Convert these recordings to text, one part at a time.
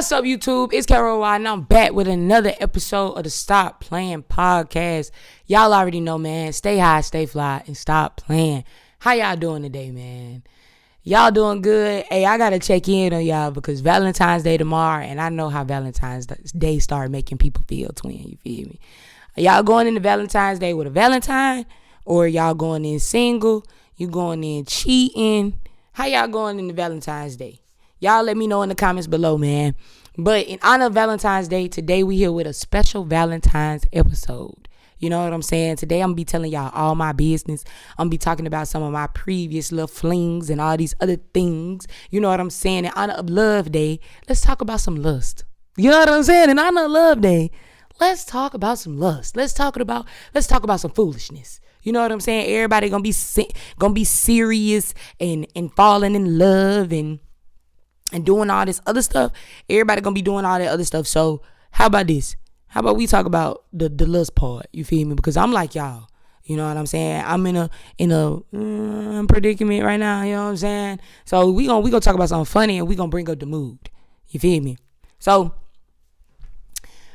What's up, YouTube? It's Carol and I'm back with another episode of the Stop Playing podcast. Y'all already know, man. Stay high, stay fly, and stop playing. How y'all doing today, man? Y'all doing good? Hey, I gotta check in on y'all because Valentine's Day tomorrow, and I know how Valentine's Day start making people feel, twin. You feel me? Are y'all going into Valentine's Day with a Valentine, or y'all going in single? You going in cheating? How y'all going into Valentine's Day? Y'all let me know in the comments below, man. But in honor of Valentine's Day, today we here with a special Valentine's episode. You know what I'm saying? Today I'm going to be telling y'all all my business. I'm going to be talking about some of my previous little flings and all these other things. You know what I'm saying? In honor of Love Day, let's talk about some lust. You know what I'm saying? In honor of Love Day, let's talk about some lust. Let's talk about some foolishness. You know what I'm saying? Everybody going to be serious and falling in love and doing all this other stuff. Everybody gonna be doing all that other stuff. So how about this? How about we talk about the lust part? You feel me? Because I'm like y'all. You know what I'm saying? I'm in a predicament right now. You know what I'm saying? So we gonna talk about something funny and we gonna bring up the mood. You feel me? So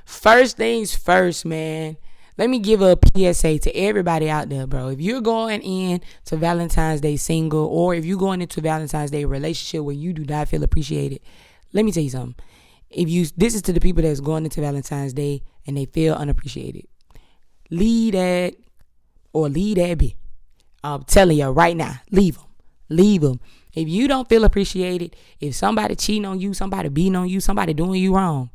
first things first, man. Let me give a PSA to everybody out there, bro. If you're going in to Valentine's Day single, or if you're going into Valentine's Day relationship where you do not feel appreciated, let me tell you something. This is to the people that's going into Valentine's Day and they feel unappreciated. Leave that be. I'm telling you right now, leave them. If you don't feel appreciated, if somebody cheating on you, somebody beating on you, somebody doing you wrong,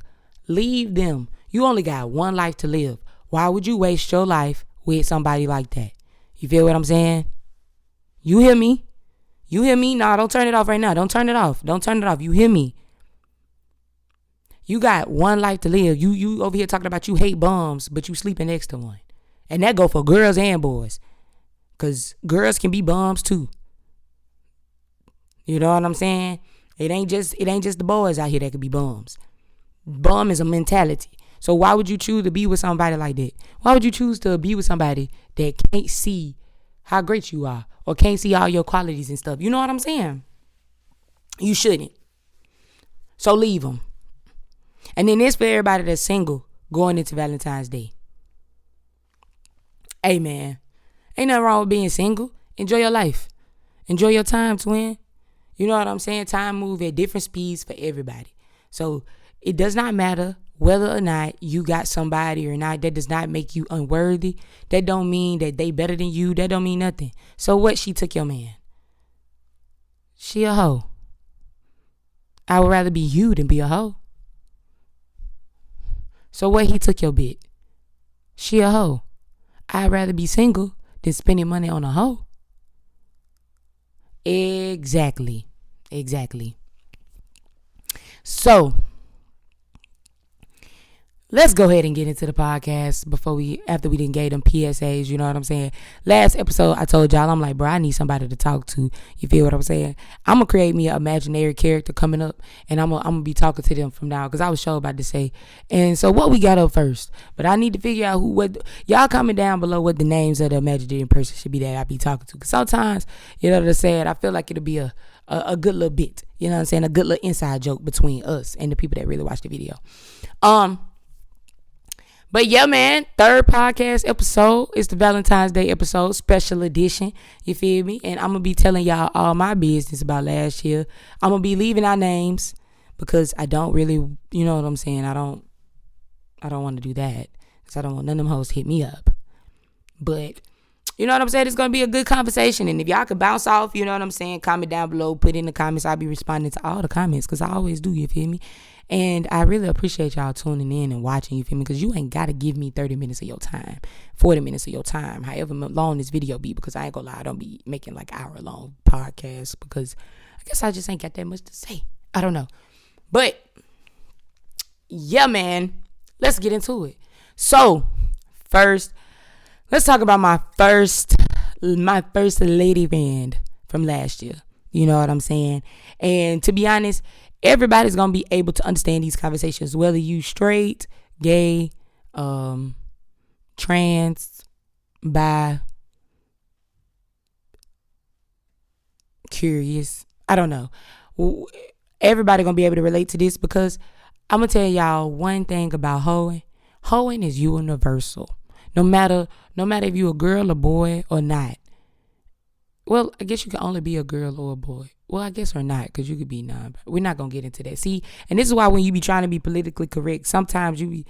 leave them. You only got one life to live. Why would you waste your life with somebody like that? You feel what I'm saying? You hear me? Nah, don't turn it off right now. Don't turn it off. You hear me? You got one life to live. You over here talking about you hate bums, but you sleeping next to one. And that go for girls and boys. Because girls can be bums too. You know what I'm saying? It ain't just the boys out here that could be bums. Bum is a mentality. So why would you choose to be with somebody like that? Why would you choose to be with somebody that can't see how great you are or can't see all your qualities and stuff? You know what I'm saying? You shouldn't. So leave them. And then this for everybody that's single going into Valentine's Day. Hey, man. Ain't nothing wrong with being single. Enjoy your life. Enjoy your time, twin. You know what I'm saying? Time move at different speeds for everybody. So it does not matter whether or not you got somebody or not. That does not make you unworthy. That don't mean that they better than you. That don't mean nothing. So what? She took your man. She a hoe. I would rather be you than be a hoe. So what? He took your bit. She a hoe. I'd rather be single than spending money on a hoe. Exactly. So let's go ahead and get into the podcast after we didn't get them PSAs, you know what I'm saying? Last episode, I told y'all, I'm like, bro, I need somebody to talk to. You feel what I'm saying? I'm going to create me an imaginary character coming up, and I'm going to be talking to them from now, because I was sure about to say. And so what we got up first? But I need to figure out y'all comment down below what the names of the imaginary person should be that I be talking to. Because sometimes, you know what I'm saying, I feel like it'll be a good little bit, you know what I'm saying? A good little inside joke between us and the people that really watch the video. But yeah, man, third podcast episode is the Valentine's Day episode, special edition. You feel me? And I'm going to be telling y'all all my business about last year. I'm going to be leaving our names because I don't really, you know what I'm saying? I don't want to do that because I don't want none of them hoes to hit me up. But you know what I'm saying? It's going to be a good conversation. And if y'all can bounce off, you know what I'm saying? Comment down below, put in the comments. I'll be responding to all the comments because I always do, you feel me? And I really appreciate y'all tuning in and watching, you feel me? Because you ain't got to give me 30 minutes of your time, 40 minutes of your time, however long this video be, because I ain't going to lie, I don't be making like hour-long podcasts because I guess I just ain't got that much to say. I don't know. But, yeah, man, let's get into it. So, first, let's talk about my first lady friend from last year. You know what I'm saying? And to be honest, everybody's going to be able to understand these conversations, whether you straight, gay, trans, bi, curious. I don't know. Everybody going to be able to relate to this because I'm going to tell y'all one thing about hoeing. Hoeing is universal. No matter if you a girl, a boy, or not. Well, I guess you can only be a girl or a boy. Well, I guess or not, because you could be none. We're not going to get into that. See, and this is why when you be trying to be politically correct, sometimes you be...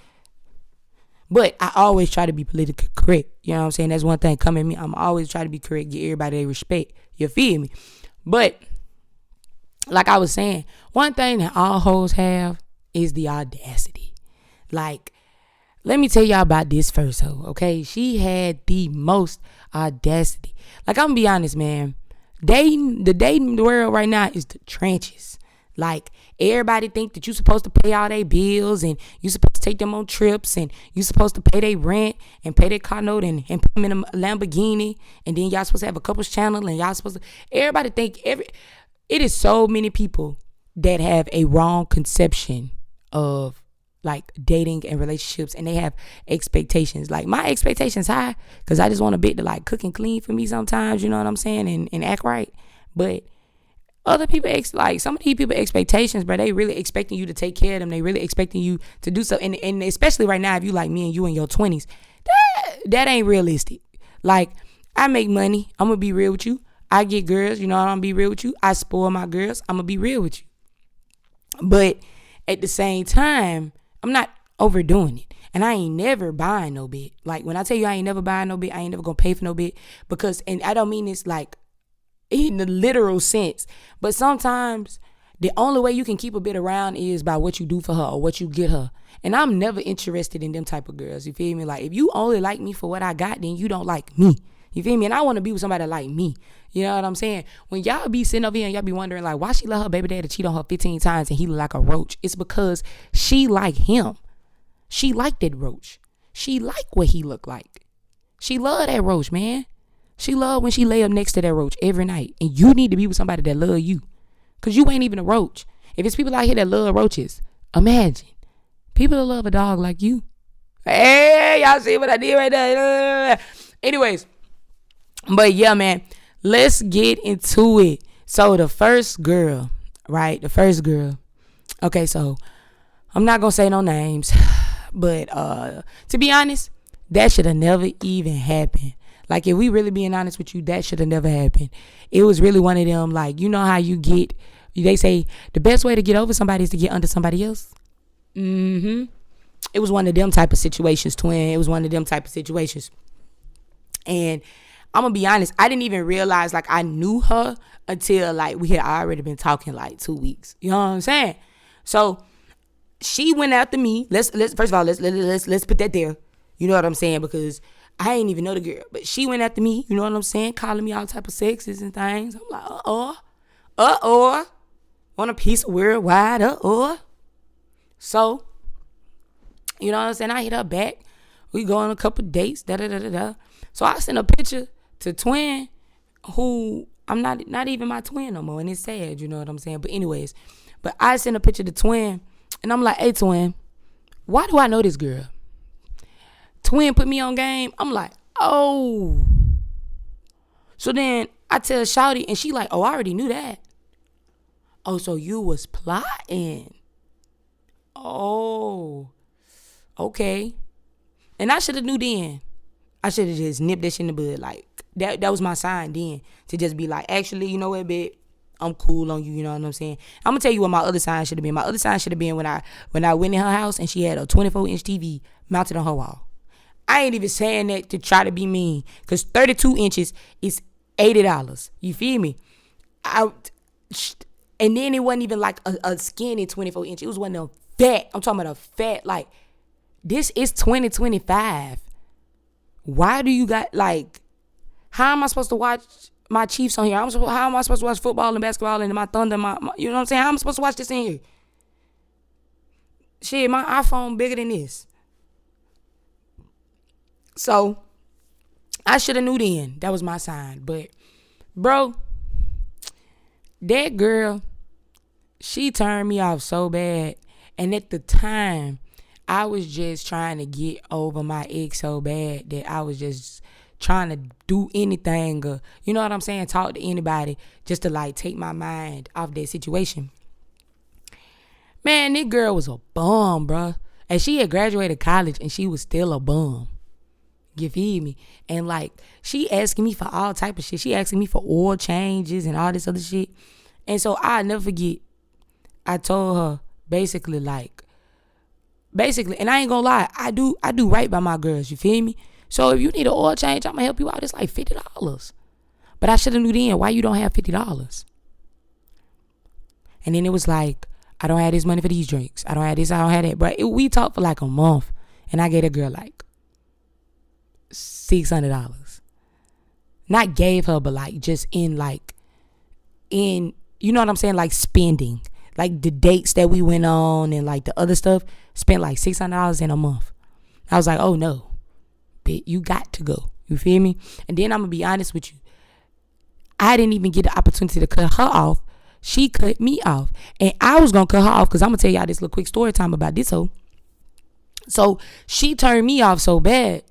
But I always try to be politically correct. You know what I'm saying? That's one thing. Come at me. I'm always trying to be correct. Give everybody their respect. You feel me? But, like I was saying, one thing that all hoes have is the audacity. Like, let me tell y'all about this first hoe, okay? She had the most audacity. Like, I'm gonna be honest, man. The dating world right now is the trenches. Like, everybody think that you supposed to pay all their bills and you supposed to take them on trips and you supposed to pay their rent and pay their car note and put them in a Lamborghini, and then y'all supposed to have a couples channel and y'all supposed to... Everybody think... It is so many people that have a wrong conception of like dating and relationships, and they have expectations. Like, my expectations high because I just want a bitch to like cook and clean for me sometimes, you know what I'm saying, and act right. But other people, like some of these people expectations, bro, they really expecting you to take care of them. They really expecting you to do so. And especially right now, if you like me and you in your 20s, that ain't realistic. Like, I make money. I'm going to be real with you. I get girls, you know, I'm going to be real with you. I spoil my girls. I'm going to be real with you. But at the same time, I'm not overdoing it. And I ain't never buying no bit. Like, when I tell you I ain't never buying no bit, I ain't never going to pay for no bit. Because, and I don't mean this like in the literal sense, but sometimes the only way you can keep a bit around is by what you do for her or what you get her. And I'm never interested in them type of girls. You feel me? Like, if you only like me for what I got, then you don't like me. You feel me? And I want to be with somebody like me. You know what I'm saying? When y'all be sitting over here and y'all be wondering, like, why she let her baby daddy cheat on her 15 times and he look like a roach? It's because she like him. She like that roach. She like what he look like. She love that roach, man. She love when she lay up next to that roach every night. And you need to be with somebody that love you. Because you ain't even a roach. If it's people out here that love roaches, imagine. People that love a dog like you. Hey, y'all see what I did right there? Anyways. But yeah, man. Let's get into it. So the first girl, right? The first girl. Okay, so I'm not going to say no names. But to be honest, that should have never even happened. Like, if we really being honest with you, that should have never happened. It was really one of them, like, you know how you get, they say the best way to get over somebody is to get under somebody else. It was one of them type of situations, twin. It was one of them type of situations. And I'm going to be honest, I didn't even realize, like, I knew her until, like, we had already been talking, like, 2 weeks. You know what I'm saying? So she went after me. Let's first of all, let's put that there. You know what I'm saying? Because I ain't even know the girl. But she went after me, you know what I'm saying? Calling me all type of sexes and things. I'm like, want a piece of worldwide, So, you know what I'm saying? I hit her back. We go on a couple dates, So I sent a picture to twin, who I'm not even my twin no more, and it's sad, you know what I'm saying? But anyways, but I sent a picture to twin, and I'm like, hey twin, why do I know this girl? Twin put me on game. I'm like, oh. So then I tell Shawty, and she like, oh, I already knew that. Oh, so you was plotting. Oh, okay. And I should have knew then. I should have just nipped that shit in the bud. Like, that was my sign then. To just be like, actually, you know what, babe? I'm cool on you, you know what I'm saying? I'm going to tell you what my other sign should have been. My other sign should have been when I went in her house and she had a 24-inch TV mounted on her wall. I ain't even saying that to try to be mean. Because 32 inches is $80. You feel me? And then it wasn't even like a skinny 24 inch. It was one of them fat. I'm talking about a fat, like, this is 2025. Why do you got, like, how am I supposed to watch my Chiefs on here? How am I supposed to watch football and basketball and my Thunder, my you know what I'm saying? How am I supposed to watch this in here? Shit, my iPhone bigger than this. So, I should have knew then. That was my sign. But, bro, that girl, she turned me off so bad. And at the time, I was just trying to get over my ex so bad that I was just trying to do anything, or, you know what I'm saying, talk to anybody just to, like, take my mind off that situation. Man, this girl was a bum, bruh. And she had graduated college and she was still a bum. You feel me? And like, she asking me for all type of shit. She asking me for oil changes and all this other shit. And so I never forget, I told her basically, and I ain't gonna lie, I do right by my girls, you feel me? So if you need an oil change, I'm gonna help you out. It's like $50. But I should have knew then why you don't have $50. And then it was like, I don't have this money for these drinks. I don't have this, I don't have that. But we talked for like a month. And I gave a girl like $600. Not gave her, but like just in, you know what I'm saying? Like spending. Like the dates that we went on and like the other stuff. Spent like $600 in a month. I was like, oh no. Bitch, you got to go. You feel me? And then I'm going to be honest with you. I didn't even get the opportunity to cut her off. She cut me off. And I was going to cut her off because I'm going to tell y'all this little quick story time about this hoe. So she turned me off so bad.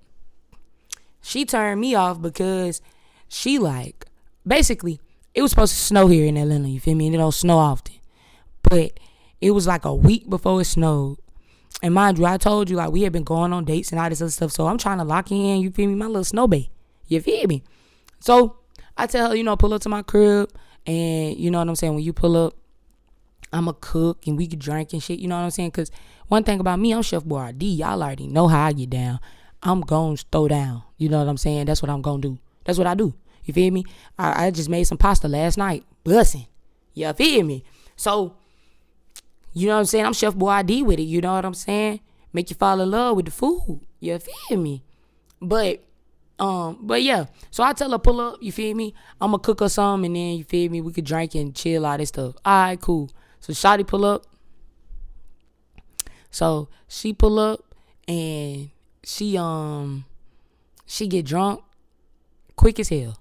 She turned me off because she like, basically, it was supposed to snow here in Atlanta. You feel me? And it don't snow often. But it was like a week before it snowed. And mind you, I told you, like, we had been going on dates and all this other stuff. So I'm trying to lock in, you feel me, my little snow bay. You feel me? So I tell her, pull up to my crib. And you know what I'm saying? When you pull up, I'm a cook and we could drink and shit. You know what I'm saying? Because one thing about me, I'm Chef Boyardee. Y'all already know how I get down. I'm going to throw down. You know what I'm saying? That's what I'm going to do. That's what I do. You feel me? I just made some pasta last night. Bussin'. You feel me? So, you know what I'm saying? I'm Chef Boyardee with it. You know what I'm saying? Make you fall in love with the food. You feel me? But yeah. So I tell her, pull up. You feel me? I'm going to cook her some and then, you feel me? We could drink and chill, all this stuff. All right, cool. So Shawty pull up. So she pull up and she get drunk quick as hell.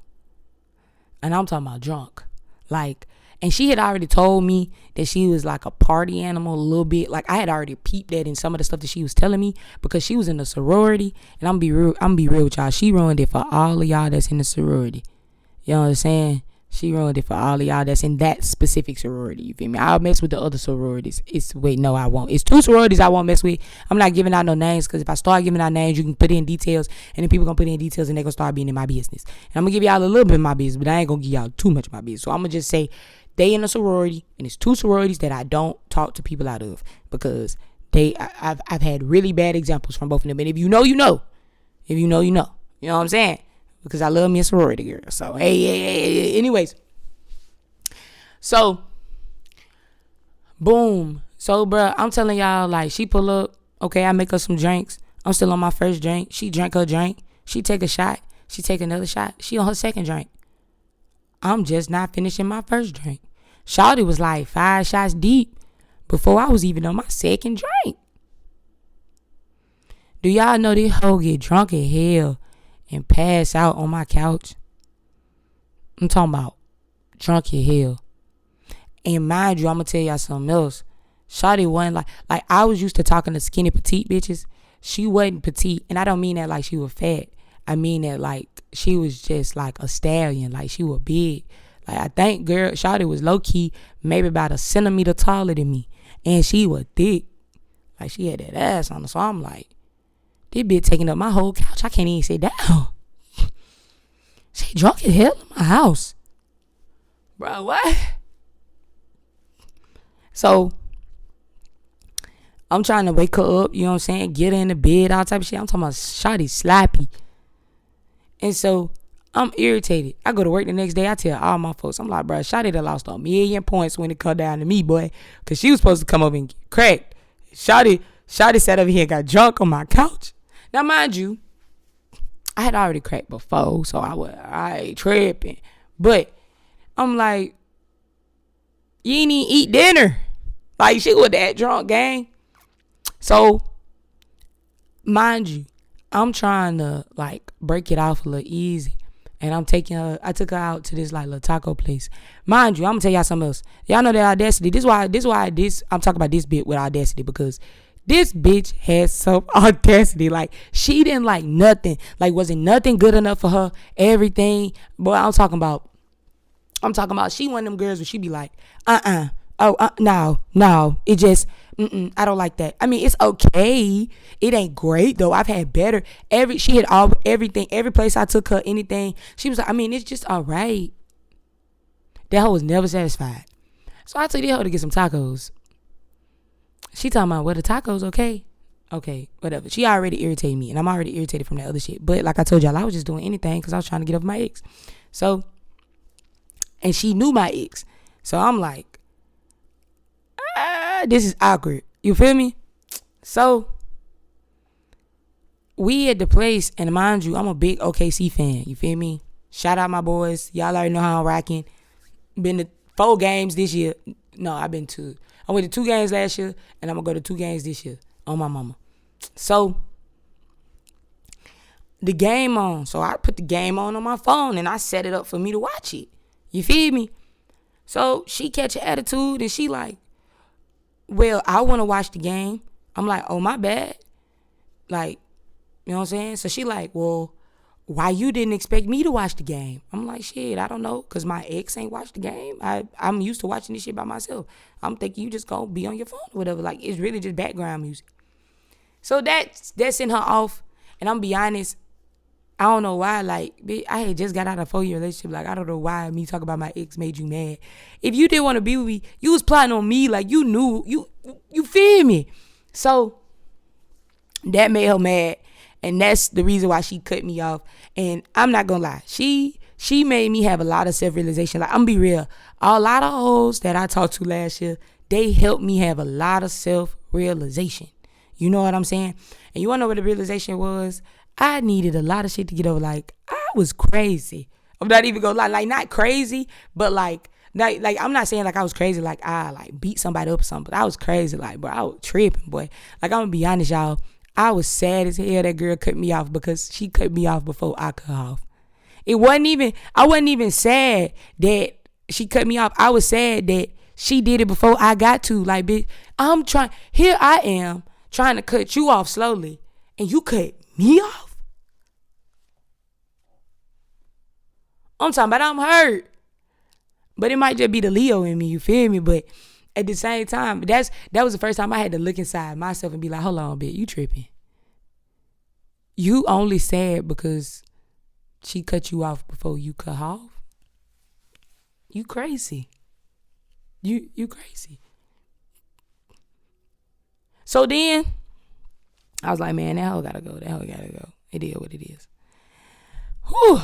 And I'm talking about drunk. Like, and she had already told me that she was like a party animal a little bit. Like, I had already peeped that in some of the stuff that she was telling me because she was in the sorority. And I'm gonna be real with y'all. She ruined it for all of y'all that's in the sorority. You know what I'm saying? She ruined it for all of y'all that's in that specific sorority. You feel me? I'll mess with the other sororities. No, I won't. It's 2 sororities I won't mess with. I'm not giving out no names because if I start giving out names, you can put in details. And then people going to put in details and they're going to start being in my business. And I'm going to give y'all a little bit of my business, but I ain't going to give y'all too much of my business. So I'm going to just say they in a sorority, and it's 2 sororities that I don't talk to people out of because I've had really bad examples from both of them. And if you know, you know. If you know, you know. You know what I'm saying? Because I love me a sorority girl. So, hey. Anyways. So, boom. So, bruh, I'm telling y'all, like, she pull up. Okay, I make her some drinks. I'm still on my first drink. She drank her drink. She take a shot. She take another shot. She on her second drink. I'm just not finishing my first drink. Shawty was like 5 shots deep before I was even on my second drink. Do y'all know this hoe get drunk as hell and pass out on my couch? I'm talking about drunk as hell. And mind you, I'm going to tell y'all something else. Shawty wasn't like I was used to talking to skinny petite bitches. She wasn't petite. And I don't mean that like she was fat. I mean that like she was just like a stallion. Like she was big. Like I think Shawty was low key maybe about a centimeter taller than me. And she was thick. Like she had that ass on her. So I'm like, this bitch taking up my whole couch. I can't even sit down. She drunk as hell in my house. Bro, what? So, I'm trying to wake her up, you know what I'm saying? Get her in the bed, all type of shit. I'm talking about Shawty sloppy. And so, I'm irritated. I go to work the next day. I tell all my folks, I'm like, bro, Shawty done lost 1,000,000 points when it come down to me, boy. Because she was supposed to come over and get cracked. Shawty sat over here and got drunk on my couch. Now, mind you, I had already cracked before, so I ain't tripping. But I'm like, you ain't even eat dinner. Like, she was that drunk, gang. So, mind you, I'm trying to, like, break it off a little easy. And I took her out to this, like, little taco place. Mind you, I'm going to tell y'all something else. Y'all know that Audacity. This why I'm talking about this bit with Audacity. Because this bitch has some audacity. Like, she didn't like nothing. Like, wasn't nothing good enough for her. Everything. Boy, I'm talking about she one of them girls where she be like, no. It just, I don't like that. I mean, it's okay. It ain't great though. I've had better. She had everything. Every place I took her, anything. She was like, I mean, it's just all right. That hoe was never satisfied. So I took the hoe to get some tacos. She talking about, well, the tacos okay. Okay, whatever. She already irritated me, and I'm already irritated from that other shit. But like I told y'all, I was just doing anything because I was trying to get over my ex. So, and she knew my ex. So I'm like, this is awkward. You feel me? So, we at the place, and mind you, I'm a big OKC fan. You feel me? Shout out my boys. Y'all already know how I'm rocking. Been to 4 games this year. No, I went to 2 games last year, and I'm going to go to 2 games this year. On my mama. So the game on. So I put the game on my phone and I set it up for me to watch it. You feel me? So she catch an attitude and she like, well, I want to watch the game. I'm like, oh, my bad. Like, you know what I'm saying? So she like, well, why you didn't expect me to watch the game? I'm like, shit, I don't know. Because my ex ain't watched the game. I'm used to watching this shit by myself. I'm thinking you just gonna be on your phone or whatever. Like, it's really just background music. So that sent her off. And I'm be honest, I don't know why. Like, I had just got out of a 4-year relationship. Like, I don't know why me talking about my ex made you mad. If you didn't want to be with me, you was plotting on me. Like, you knew. You feel me? So that made her mad. And that's the reason why she cut me off. And I'm not gonna lie. She made me have a lot of self-realization. Like, I'm gonna be real. A lot of hoes that I talked to last year, they helped me have a lot of self-realization. You know what I'm saying? And you wanna know what the realization was? I needed a lot of shit to get over. Like, I was crazy. I'm not even gonna lie. Like, not crazy, but like I'm not saying like I was crazy, like I like beat somebody up or something, but I was crazy. Like, bro, I was tripping, boy. Like, I'm gonna be honest, y'all. I was sad as hell that girl cut me off because she cut me off before I cut her off. I wasn't even sad that she cut me off. I was sad that she did it before I got to. Like, bitch, here I am trying to cut you off slowly and you cut me off? I'm talking about I'm hurt. But it might just be the Leo in me, you feel me? But at the same time, that was the first time I had to look inside myself and be like, hold on a bit, you tripping. You only sad because she cut you off before you cut her off? You crazy. You crazy. So then, I was like, man, that hoe gotta go. That hoe gotta go. It is what it is. Whew.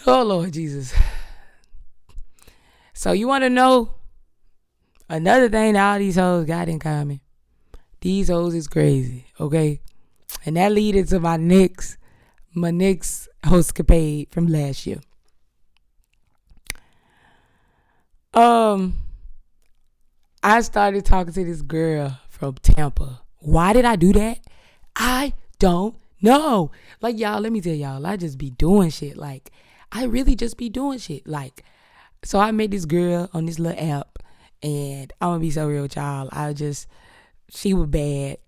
Oh, Lord Jesus. So you want to know another thing that all these hoes got in common? These hoes is crazy, okay? And that leads into my next hostcapade from last year. I started talking to this girl from Tampa. Why did I do that? I don't know. Like, y'all, let me tell y'all, I just be doing shit. Like, I really just be doing shit. Like, so I met this girl on this little app, and I'm gonna be so real with y'all. She was bad.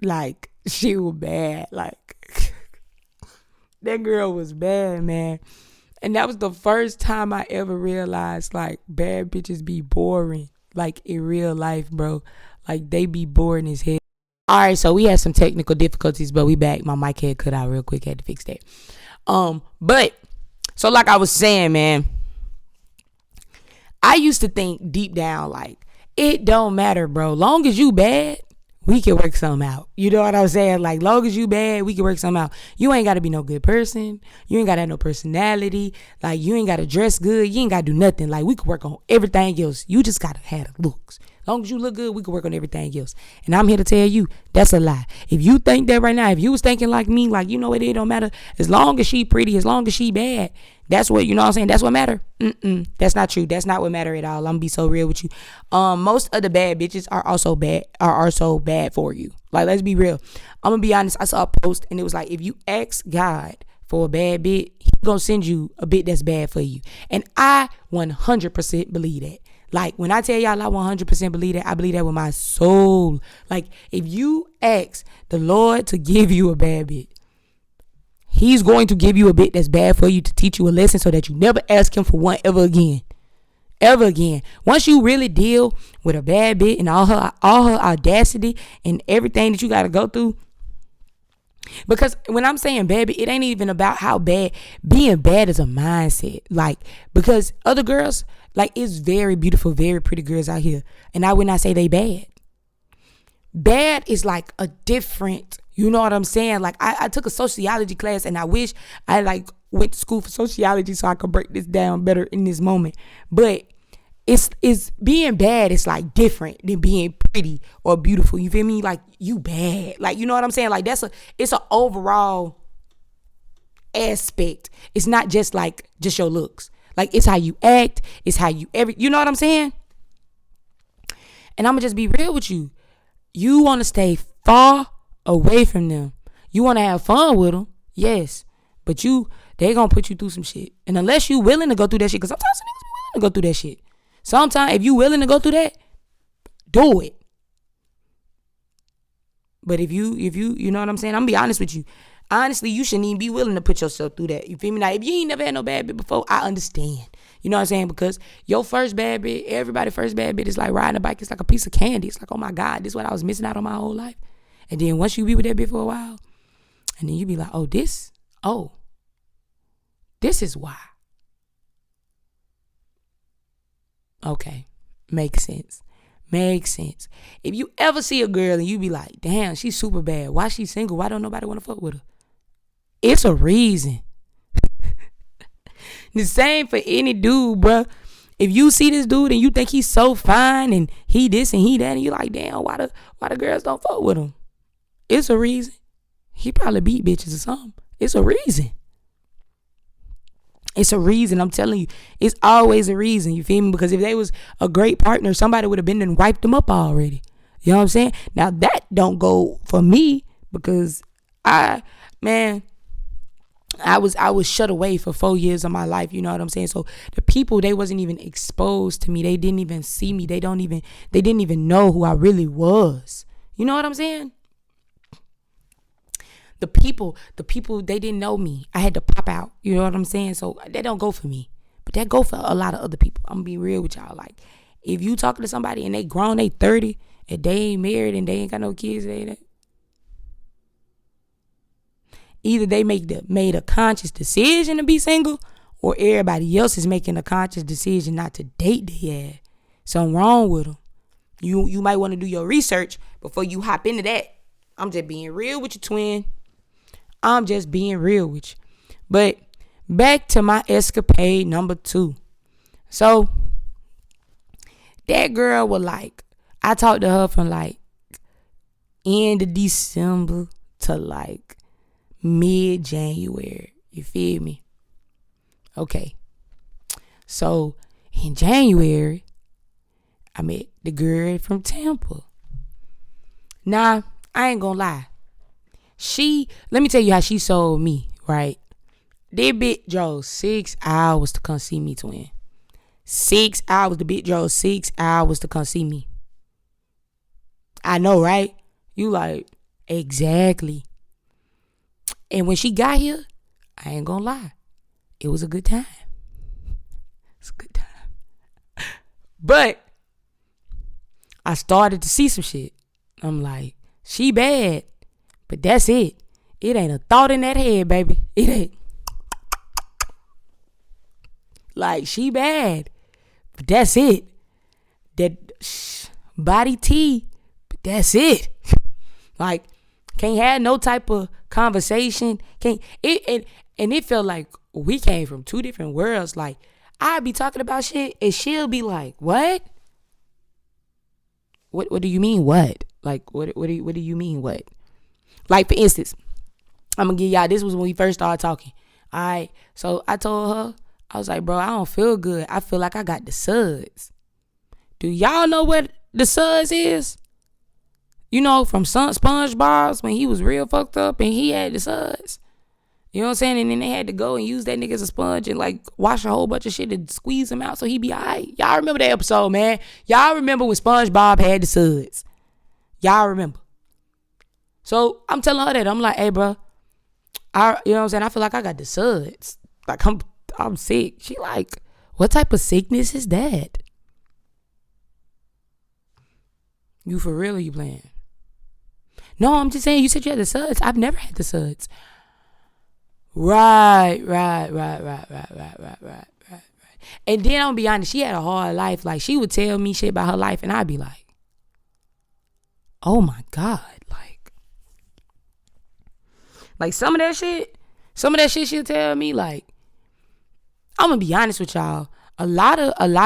Like, she was bad. Like, that girl was bad, man. And that was the first time I ever realized, like, bad bitches be boring. Like, in real life, bro. Like, they be boring as hell. All right, so we had some technical difficulties, but we back. My mic had cut out real quick. Had to fix that. But, so like I was saying, man, I used to think deep down, like, it don't matter, bro. Long as you bad, we can work something out. You know what I'm saying? Like, long as you bad, we can work something out. You ain't got to be no good person. You ain't got to have no personality. Like, you ain't got to dress good. You ain't got to do nothing. Like, we can work on everything else. You just got to have the looks. Long as you look good, we can work on everything else. And I'm here to tell you, that's a lie. If you think that right now, if you was thinking like me, like, you know what, it don't matter. As long as she pretty, as long as she bad, that's what, you know what I'm saying? That's what matter. That's not true. That's not what matter at all. I'm gonna be so real with you. Most of the bad bitches are also bad for you. Like, let's be real. I'm gonna be honest. I saw a post and it was like, if you ask God for a bad bit, He gonna send you a bit that's bad for you. And I 100% believe that. Like, when I tell y'all I 100% believe that, I believe that with my soul. Like, if you ask the Lord to give you a bad bit, He's going to give you a bit that's bad for you to teach you a lesson so that you never ask Him for one ever again. ever again. Once you really deal with a bad bitch and all her audacity and everything that you got to go through. Because when I'm saying bad, it ain't even about how bad. Being bad is a mindset. Like, because other girls, like, it's very beautiful, very pretty girls out here. And I would not say they bad. Bad is like a different, you know what I'm saying? Like, I took a sociology class and I wish I like went to school for sociology so I could break this down better in this moment. But it's being bad is like different than being pretty or beautiful. You feel me? Like, you bad. Like, you know what I'm saying? Like, it's an overall aspect. It's not just like just your looks. Like, it's how you act. It's how you you know what I'm saying? And I'm gonna just be real with you. You want to stay far away from them. You want to have fun with them, yes, but they gonna put you through some shit. And unless you willing to go through that shit, because sometimes niggas be willing to go through that shit. Sometimes if you willing to go through that, do it. But if you know what I'm saying, I'm gonna be honest with you. Honestly, you shouldn't even be willing to put yourself through that. You feel me? Now, if you ain't never had no bad bitch before, I understand. You know what I'm saying? Because your first bad bitch, everybody's first bad bitch is like riding a bike. It's like a piece of candy. It's like, oh my God, this is what I was missing out on my whole life. And then once you be with that bitch for a while, and then you be like, this is why. Okay, makes sense. If you ever see a girl and you be like, damn, she's super bad. Why she single? Why don't nobody want to fuck with her? It's a reason. The same for any dude, bruh. If you see this dude and you think he's so fine and he this and he that, and you like, damn, why the girls don't fuck with him? It's a reason. He probably beat bitches or something. It's a reason. It's a reason. I'm telling you, it's always a reason. You feel me? Because if they was a great partner, somebody would have been and wiped them up already. You know what I'm saying? Now that don't go for me because I was shut away for 4 years of my life. You know what I'm saying? So the people, they wasn't even exposed to me. They didn't even see me. They didn't even know who I really was. You know what I'm saying? The people, they didn't know me. I had to pop out. You know what I'm saying? So that don't go for me. But that go for a lot of other people. I'm going to be real with y'all. Like, if you talking to somebody and they grown, they 30, and they ain't married and they ain't got no kids, either they made a conscious decision to be single, or everybody else is making a conscious decision not to date their ass. Something wrong with them. You might want to do your research before you hop into that. I'm just being real with you, twin. I'm just being real with you. But back to my escapade number 2. So that girl was like, I talked to her from like end of December to like mid-January. You feel me? Okay. So in January, I met the girl from Tampa. Now, I ain't gonna lie. Let me tell you how she sold me, right? That bitch drove 6 hours to come see me, twin. 6 hours. The bitch drove 6 hours to come see me. I know, right? You like, exactly. And when she got here, I ain't gonna lie, it was a good time. It's a good time. But I started to see some shit. I'm like, she bad, but that's it. It ain't a thought in that head, baby. It ain't. Like, she bad, but that's it. That body T, but that's it. Like, can't have no type of conversation. Can't it? And it felt like we came from two different worlds. Like, I'd be talking about shit and she'll be like, what? What do you mean what? Like, what do you mean what? Like, for instance, I'm gonna give y'all, this was when we first started talking. All right, so I told her, I was like, bro, I don't feel good. I feel like I got the suds. Do y'all know what the suds is? You know, from SpongeBob, when he was real fucked up and he had the suds. You know what I'm saying? And then they had to go and use that nigga as a sponge and like wash a whole bunch of shit and squeeze him out so he be all right. Y'all remember that episode, man? Y'all remember when SpongeBob had the suds? Y'all remember? So I'm telling her that. I'm like, hey, bro, you know what I'm saying? I feel like I got the suds. Like, I'm sick. She like, What type of sickness is that? You for real or you playing? No, I'm just saying, you said you had the suds. I've never had the suds. Right. And then I'm gonna be honest, she had a hard life. Like, she would tell me shit about her life, and I'd be like, oh my God. Like some of that shit she'll tell me, like, I'm gonna be honest with y'all. A lot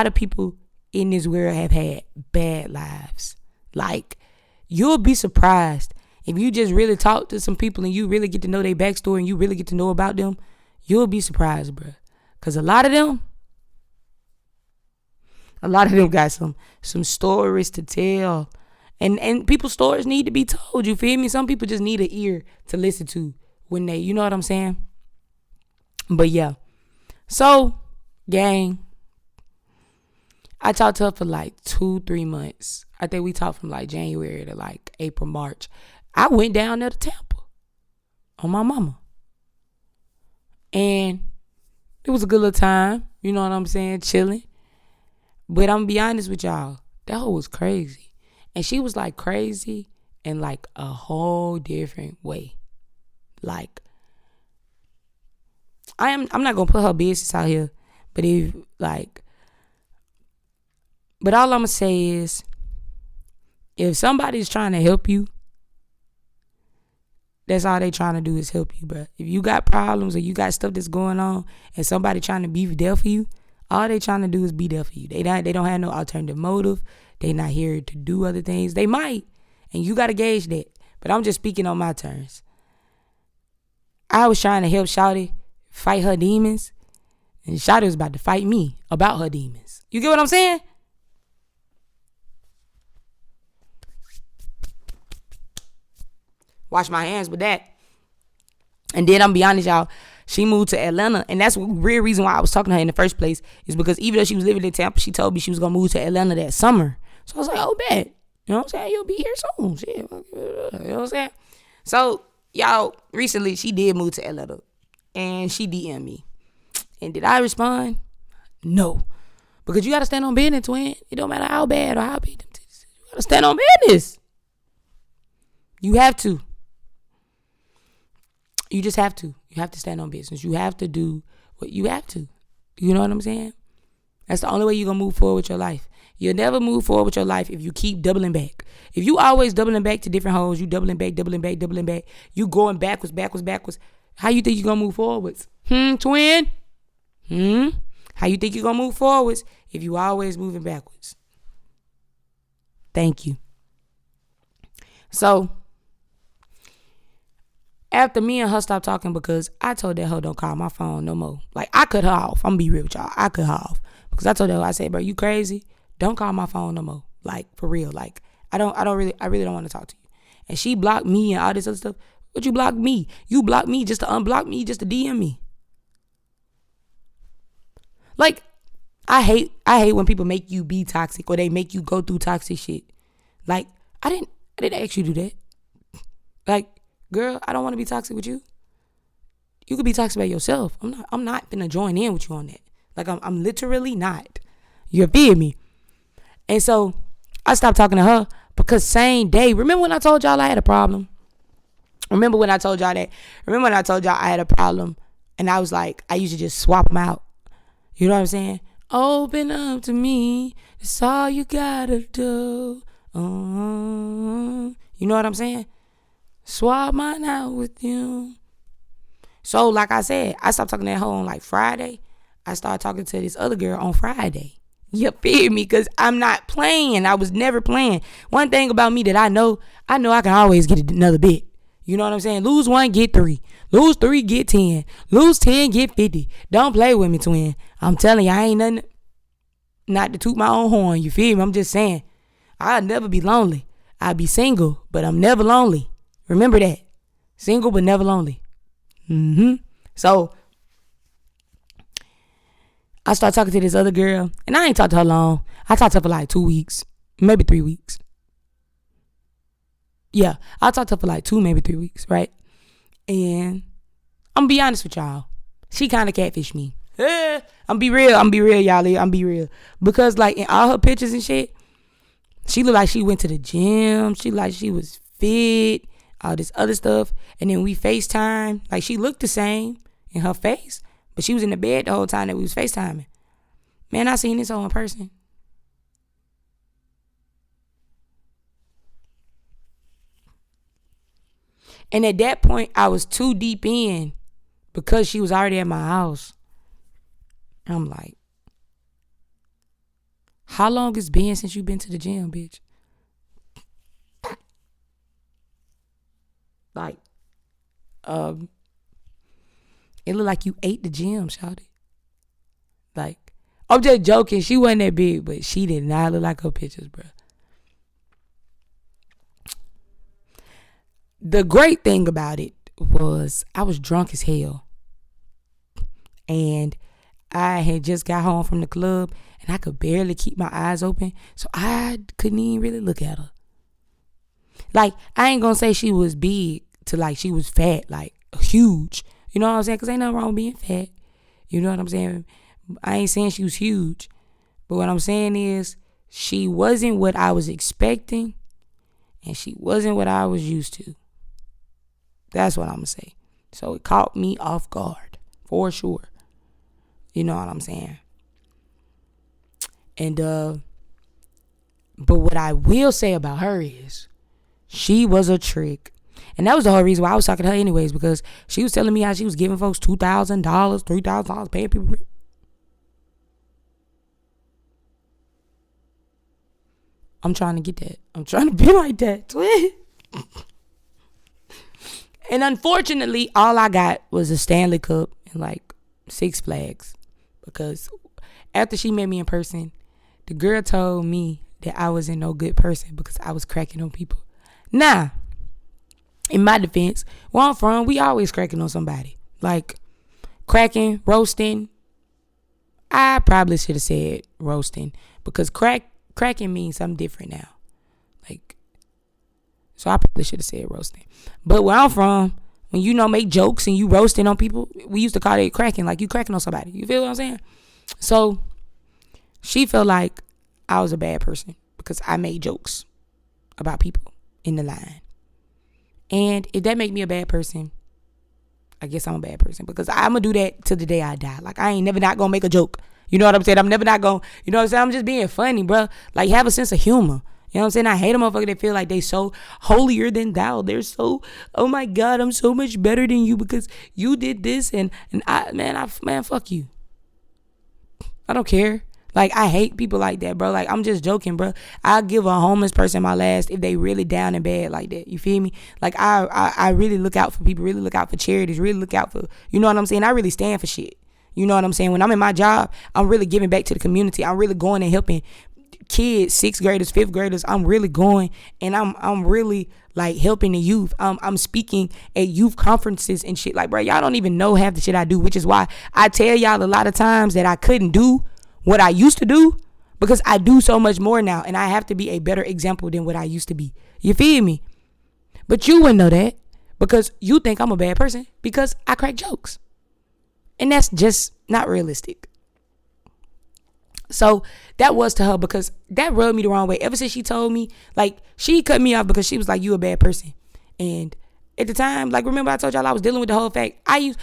of people in this world have had bad lives. Like, you'll be surprised if you just really talk to some people and you really get to know their backstory and you really get to know about them. You'll be surprised, bro. Cause a lot of them got some stories to tell. And people's stories need to be told. You feel me? Some people just need an ear to listen to when they, you know what I'm saying? But yeah. So, gang, I talked to her for like 2-3 months. I think we talked from like January to like April, March. I went down there to Tampa on my mama. And it was a good little time. You know what I'm saying? Chilling. But I'm gonna be honest with y'all. That hoe was crazy. And she was like crazy in like a whole different way. Like, I'm not gonna put her business out here. But but all I'm gonna say is, if somebody's trying to help you, that's all they trying to do is help you, bro. If you got problems or you got stuff that's going on and somebody trying to be there for you, all they trying to do is be there for you. They don't have no alternative motive. They not here to do other things. They might, and you got to gauge that. But I'm just speaking on my terms. I was trying to help Shawty fight her demons, and Shawty was about to fight me about her demons. You get what I'm saying? Wash my hands with that. And then I'm gonna be honest, y'all, she moved to Atlanta, and that's the real reason why I was talking to her in the first place, is because even though she was living in Tampa, she told me she was gonna move to Atlanta that summer. So I was like, oh, bet. You know what I'm saying? You'll be here soon. Shit. You know what I'm saying? So, y'all, recently she did move to Atlanta, and she DM'd me. And did I respond? No. Because you gotta stand on business, twin. It don't matter how bad or how big them titties. You gotta stand on business. You have to. You just have to. You have to stand on business. You have to do what you have to. You know what I'm saying? That's the only way you're going to move forward with your life. You'll never move forward with your life if you keep doubling back. If you always doubling back to different hoes, you doubling back, you going backwards. How you think you're going to move forwards? Twin? How you think you're going to move forwards if you always moving backwards? Thank you. So, after me and her stopped talking, because I told that hoe don't call my phone no more. Like, I cut her off. I'm gonna be real with y'all. I cut her off. Because I told her, I said, bro, you crazy? Don't call my phone no more. Like, for real. Like, I really don't want to talk to you. And she blocked me and all this other stuff. But you blocked me. You blocked me just to unblock me, just to DM me. Like, I hate when people make you be toxic or they make you go through toxic shit. Like, I didn't ask you to do that. Like, girl, I don't want to be toxic with you. You could be toxic by yourself. I'm not finna join in with you on that. Like, I'm literally not. You feel me? And so I stopped talking to her because same day, remember when I told y'all I had a problem? Remember when I told y'all I had a problem and I was like, I used to just swap them out. You know what I'm saying? Open up to me. That's all you gotta do. You know what I'm saying? Swap mine out with you. So, like I said, I stopped talking to that hoe on like Friday. I started talking to this other girl on Friday. You feel me? Because I'm not playing. I was never playing. One thing about me that I know I can always get another bit. You know what I'm saying? Lose 1, get 3. Lose 3, get 10. Lose 10, get 50. Don't play with me, twin. I'm telling you, I ain't nothing. Not to toot my own horn. You feel me? I'm just saying. I'll never be lonely. I'll be single, but I'm never lonely. Remember that. Single but never lonely. So, I started talking to this other girl. And I ain't talked to her long. I talked to her for like 2 weeks. Maybe 3 weeks. Yeah. I talked to her for like 2, maybe 3 weeks, right? And I'm going to be honest with y'all. She kind of catfished me. I'm be real, y'all. I'm be real. Because like in all her pictures and shit, she looked like she went to the gym. She like she was fit, all this other stuff. And then we FaceTime. Like she looked the same in her face, but she was in the bed the whole time that we was FaceTiming. Man, I seen this whole in person. And at that point, I was too deep in because she was already at my house. I'm like, how long it's been since you been to the gym, bitch? Like, it looked like you ate the gym, shawty. Like, I'm just joking. She wasn't that big, but she did not look like her pictures, bro. The great thing about it was I was drunk as hell. And I had just got home from the club and I could barely keep my eyes open. So I couldn't even really look at her. Like, I ain't gonna say she was big to like she was fat, like huge. You know what I'm saying? Because ain't nothing wrong with being fat. You know what I'm saying? I ain't saying she was huge. But what I'm saying is she wasn't what I was expecting and she wasn't what I was used to. That's what I'm going to say. So it caught me off guard, for sure. You know what I'm saying? And, but what I will say about her is she was a trick. And that was the whole reason why I was talking to her anyways, because she was telling me how she was giving folks $2,000, $3,000, paying people rent. I'm trying to get that. I'm trying to be like that, twin. And unfortunately, all I got was a Stanley Cup and like Six Flags. Because after she met me in person, the girl told me that I wasn't no good person because I was cracking on people. Nah, in my defense, where I'm from, we always cracking on somebody. Like cracking, roasting. I probably should have said roasting because cracking means something different now. Like, so I probably should have said roasting. But where I'm from, when you make jokes and you roasting on people, we used to call it cracking, like you cracking on somebody. You feel what I'm saying? So she felt like I was a bad person because I made jokes about people in the line. And if that make me a bad person, I guess I'm a bad person because I'm going to do that till the day I die. Like I ain't never not going to make a joke. You know what I'm saying? I'm never not going to, you know what I'm saying? I'm just being funny, bro. Like have a sense of humor. You know what I'm saying? I hate a motherfucker that feel like they so holier than thou. They're so, oh my God, I'm so much better than you because you did this and man, fuck you. I don't care. Like I hate people like that, bro. Like I'm just joking, bro. I'll give a homeless person my last if they really down and bad like that. You feel me? Like I really look out for people, really look out for charities, really look out for, you know what I'm saying? I really stand for shit. You know what I'm saying? When I'm in my job, I'm really giving back to the community. I'm really going and helping kids, 6th graders, 5th graders. I'm really going and I'm really like helping the youth. I'm speaking at youth conferences and shit. Like, bro, y'all don't even know half the shit I do, which is why I tell y'all a lot of times that I couldn't do what I used to do because I do so much more now and I have to be a better example than what I used to be. You feel me? But you wouldn't know that because you think I'm a bad person because I crack jokes. And that's just not realistic. So that was to her because that rubbed me the wrong way. Ever since she told me, like, she cut me off because she was like, you a bad person. And at the time, like, remember I told y'all I was dealing with the whole fact. I ain't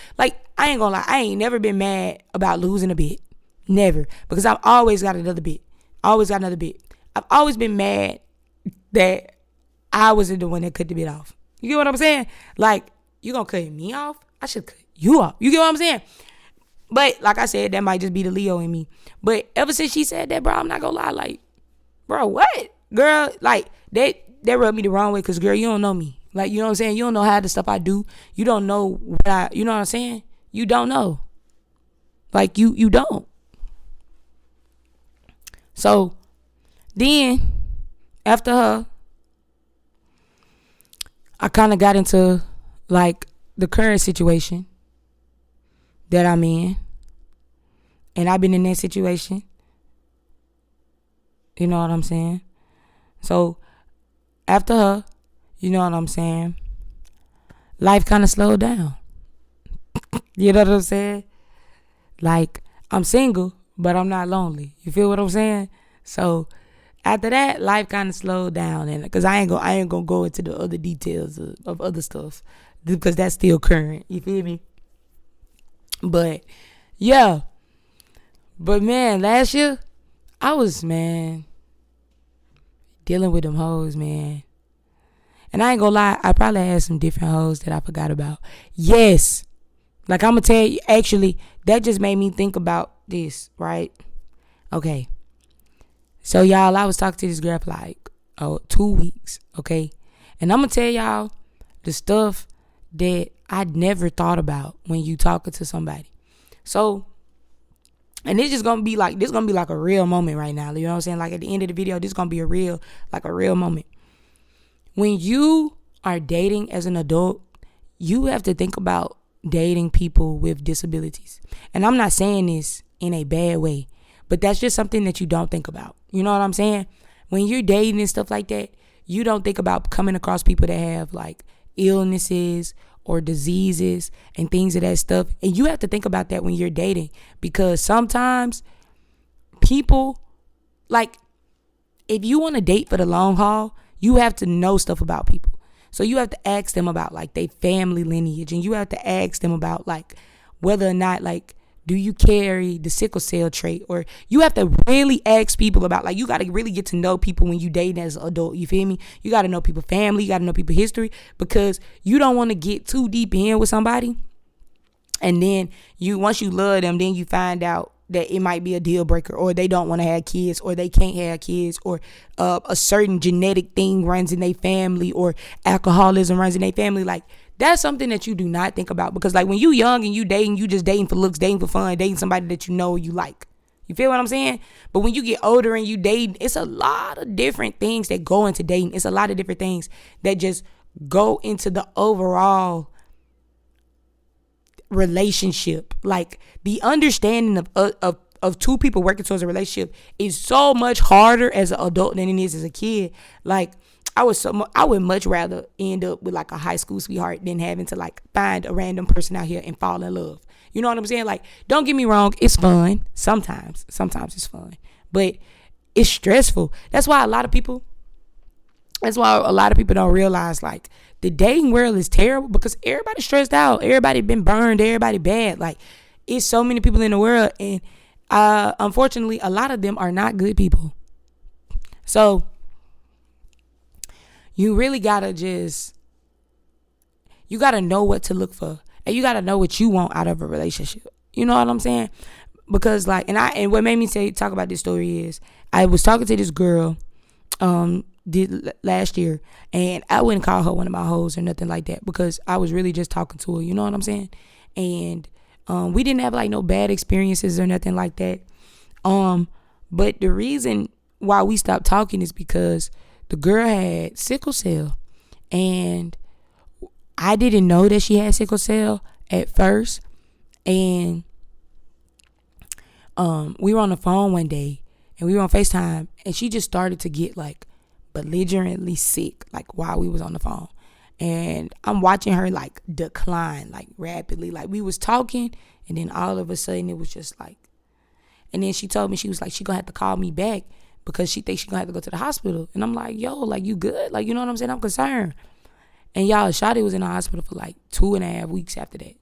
gonna lie, I ain't never been mad about losing a bit. Never. Because I've always got another bit. Always got another bit. I've always been mad that I wasn't the one that cut the bit off. You get what I'm saying? Like, you gonna cut me off? I should cut you off. You get what I'm saying? But like I said, that might just be the Leo in me. But ever since she said that, bro, I'm not gonna lie. Like, bro, what? Girl, like, that rubbed me the wrong way because, girl, you don't know me. Like, you know what I'm saying? You don't know how the stuff I do. You don't know what you know what I'm saying? You don't know. Like, you don't. So, then, after her, I kind of got into, like, the current situation that I'm in. And I've been in that situation. You know what I'm saying? So, after her, you know what I'm saying? Life kind of slowed down. You know what I'm saying? Like, I'm single, but I'm not lonely. You feel what I'm saying? So after that, life kind of slowed down, and because I ain't gonna go into the other details of other stuff because that's still current. You feel me? But yeah, but man, last year I was dealing with them hoes, man. And I ain't gonna lie, I probably had some different hoes that I forgot about. Yes. Like, I'm gonna tell you, actually, that just made me think about this, right? Okay. So, y'all, I was talking to this girl for like 2 weeks, okay? And I'm gonna tell y'all the stuff that I'd never thought about when you talking to somebody. So, and this gonna be like a real moment right now. You know what I'm saying? Like, at the end of the video, this gonna be a real moment. When you are dating as an adult, you have to think about dating people with disabilities. And I'm not saying this in a bad way, but that's just something that you don't think about. You know what I'm saying? When you're dating and stuff like that, you don't think about coming across people that have like illnesses or diseases and things of that stuff. And you have to think about that when you're dating, because sometimes people, like, if you want to date for the long haul, you have to know stuff about people. So you have to ask them about like their family lineage, and you have to ask them about like whether or not, like, do you carry the sickle cell trait? Or you have to really ask people about, like, you got to really get to know people when you dating as an adult. You feel me? You got to know people's family. You got to know people's history, because you don't want to get too deep in with somebody. And then once you love them, then you find out that it might be a deal breaker, or they don't want to have kids, or they can't have kids, or a certain genetic thing runs in their family, or alcoholism runs in their family. Like, that's something that you do not think about, because like when you young and you dating, you just dating for looks, dating for fun, dating somebody that you know you like. You feel what I'm saying? But when you get older and you date, it's a lot of different things that go into dating. It's a lot of different things that just go into the overall relationship. Like, the understanding of two people working towards a relationship is so much harder as an adult than it is as a kid. Like, I would much rather end up with like a high school sweetheart than having to like find a random person out here and fall in love. You know what I'm saying? Like, don't get me wrong, it's fun sometimes it's fun, but it's stressful. That's why a lot of people don't realize, like, the dating world is terrible, because everybody's stressed out, everybody been burned, everybody bad. Like, it's so many people in the world, and unfortunately a lot of them are not good people. So you really gotta you gotta know what to look for, and you gotta know what you want out of a relationship. You know what I'm saying? Because like, and what made me talk about this story is, I was talking to this girl did last year, and I wouldn't call her one of my hoes or nothing like that, because I was really just talking to her. You know what I'm saying? And we didn't have like no bad experiences or nothing like that. But the reason why we stopped talking is because the girl had sickle cell, and I didn't know that she had sickle cell at first. And we were on the phone one day, and we were on FaceTime, and she just started to get like belligerently sick, like, while we was on the phone. And I'm watching her like decline like rapidly. Like, we was talking, and then all of a sudden it was just like, and then she told me, she was like, she gonna have to call me back because she thinks she gonna have to go to the hospital. And I'm like, yo, like, you good? Like, you know what I'm saying? I'm concerned. And y'all, Shawty was in the hospital for like 2.5 weeks after that.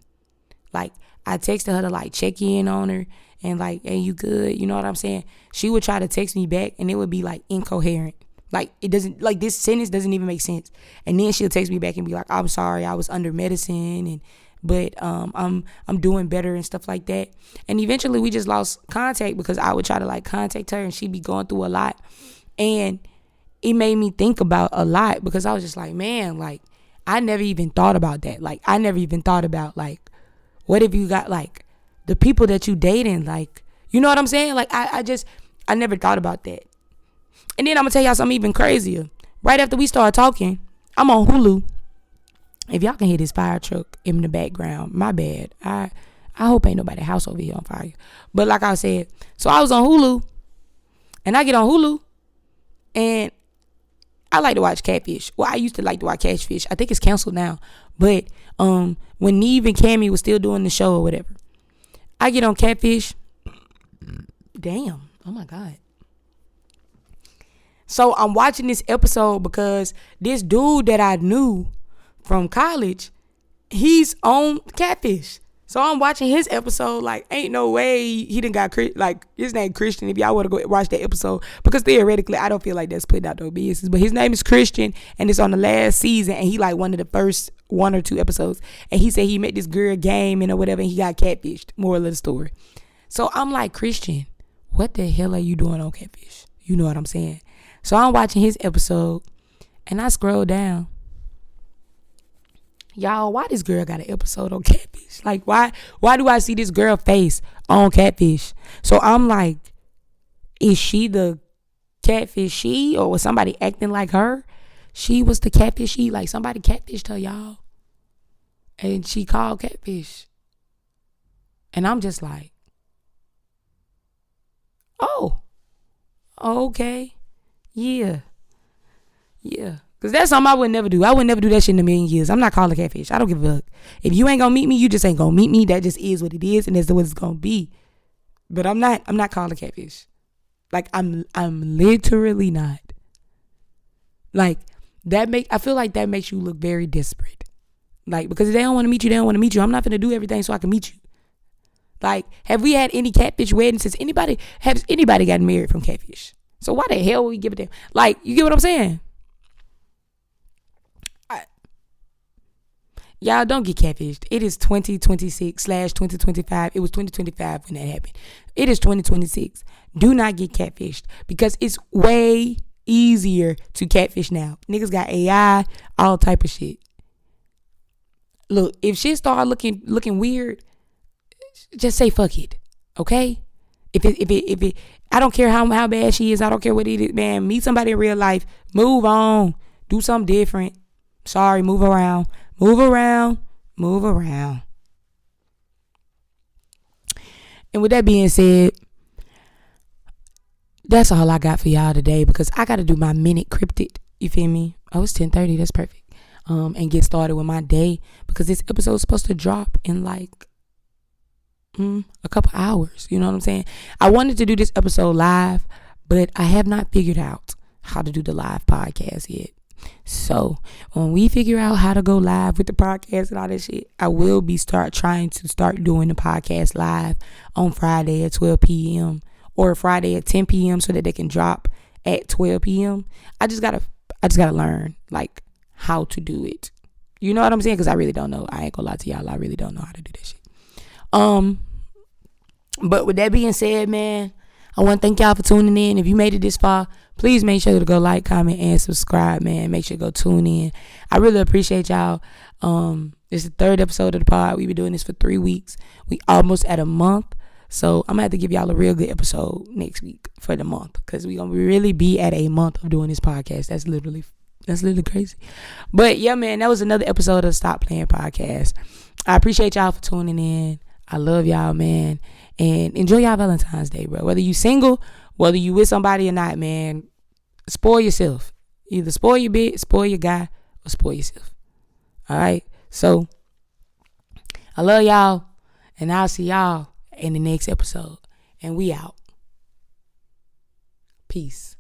Like, I texted her to like check in on her and like, hey, you good? You know what I'm saying? She would try to text me back, and it would be like incoherent. Like, it doesn't, like, this sentence doesn't even make sense. And then she'll text me back and be like, I'm sorry, I was under medicine, but I'm doing better and stuff like that. And eventually we just lost contact, because I would try to like contact her, and she'd be going through a lot. And it made me think about a lot, because I was just like, man, like, I never even thought about that. Like, I never even thought about, like, what if you got like the people that you dating, like, you know what I'm saying? Like, I never thought about that. And then I'm gonna tell y'all something even crazier. Right after we started talking, I'm on Hulu. If y'all can hear this fire truck in the background, my bad. I hope ain't nobody house over here on fire. But like I said, so I was on Hulu, and I get on Hulu, and I like to watch Catfish. Well, I used to like to watch Catfish. I think it's canceled now. But when Neve and Cammy was still doing the show or whatever, I get on Catfish. Damn. Oh my God. So I'm watching this episode because this dude that I knew from college, he's on Catfish. So I'm watching his episode like, ain't no way he done got, like, his name Christian. If y'all want to go watch that episode, because theoretically, I don't feel like that's putting out no business. But his name is Christian, and it's on the last season, and he like one of the first 1 or 2 episodes. And he said he met this girl game and or whatever, and he got catfished. Moral of the story. So I'm like, Christian, what the hell are you doing on Catfish? You know what I'm saying? So I'm watching his episode, and I scroll down. Y'all, why this girl got an episode on Catfish? Like, why do I see this girl face on Catfish? So I'm like, is she the catfish she, or was somebody acting like her? She was the catfish she, like somebody catfished her, y'all. And she called Catfish. And I'm just like, oh, okay. Yeah. Because that's something I would never do. I would never do that shit in a million years. I'm not calling Catfish. I don't give a fuck. If you ain't gonna meet me, you just ain't gonna meet me. That just is what it is, and that's what it's gonna be. But I'm not calling Catfish. Like, I'm literally not. Like, I feel like that makes you look very desperate. Like, because if they don't want to meet you, they don't want to meet you. I'm not gonna do everything so I can meet you. Like, have we had any Catfish weddings since has anybody gotten married from Catfish? So why the hell would we give it to them? Like, you get what I'm saying? Y'all don't get catfished. It is 2026/2025. It was 2025 when that happened. It is 2026. Do not get catfished because it's way easier to catfish now. Niggas got AI, all type of shit. Look, if shit start looking weird, just say fuck it. Okay? If it I don't care how bad she is. I don't care what it is, man. Meet somebody in real life. Move on. Do something different. Sorry, move around. Move around. And with that being said, that's all I got for y'all today because I got to do my minute cryptid. You feel me? Oh, it's 10:30. That's perfect. And get started with my day because this episode is supposed to drop in like a couple hours. You know what I'm saying? I wanted to do this episode live, but I have not figured out how to do the live podcast yet. So when we figure out how to go live with the podcast and all that shit, I will be trying to start doing the podcast live on Friday at 12 p.m. or Friday at 10 p.m. so that they can drop at 12 p.m. I just gotta learn like how to do it. You know what I'm saying? Because I really don't know. I ain't gonna lie to y'all. I really don't know how to do that shit. But with that being said, man, I want to thank y'all for tuning in. If you made it this far, please make sure to go like, comment, and subscribe, man. Make sure to go tune in. I really appreciate y'all. It's the 3rd episode of the pod. We've been doing this for 3 weeks. We almost at a month. So I'm going to have to give y'all a real good episode next week for the month. Because we're going to really be at a month of doing this podcast. That's literally crazy. But yeah, man, that was another episode of the Stop Playing podcast. I appreciate y'all for tuning in. I love y'all, man. And enjoy y'all Valentine's Day, bro. Whether you single, whether you with somebody or not, man, spoil yourself. Either spoil your bitch, spoil your guy, or spoil yourself. All right? So, I love y'all, and I'll see y'all in the next episode. And we out. Peace.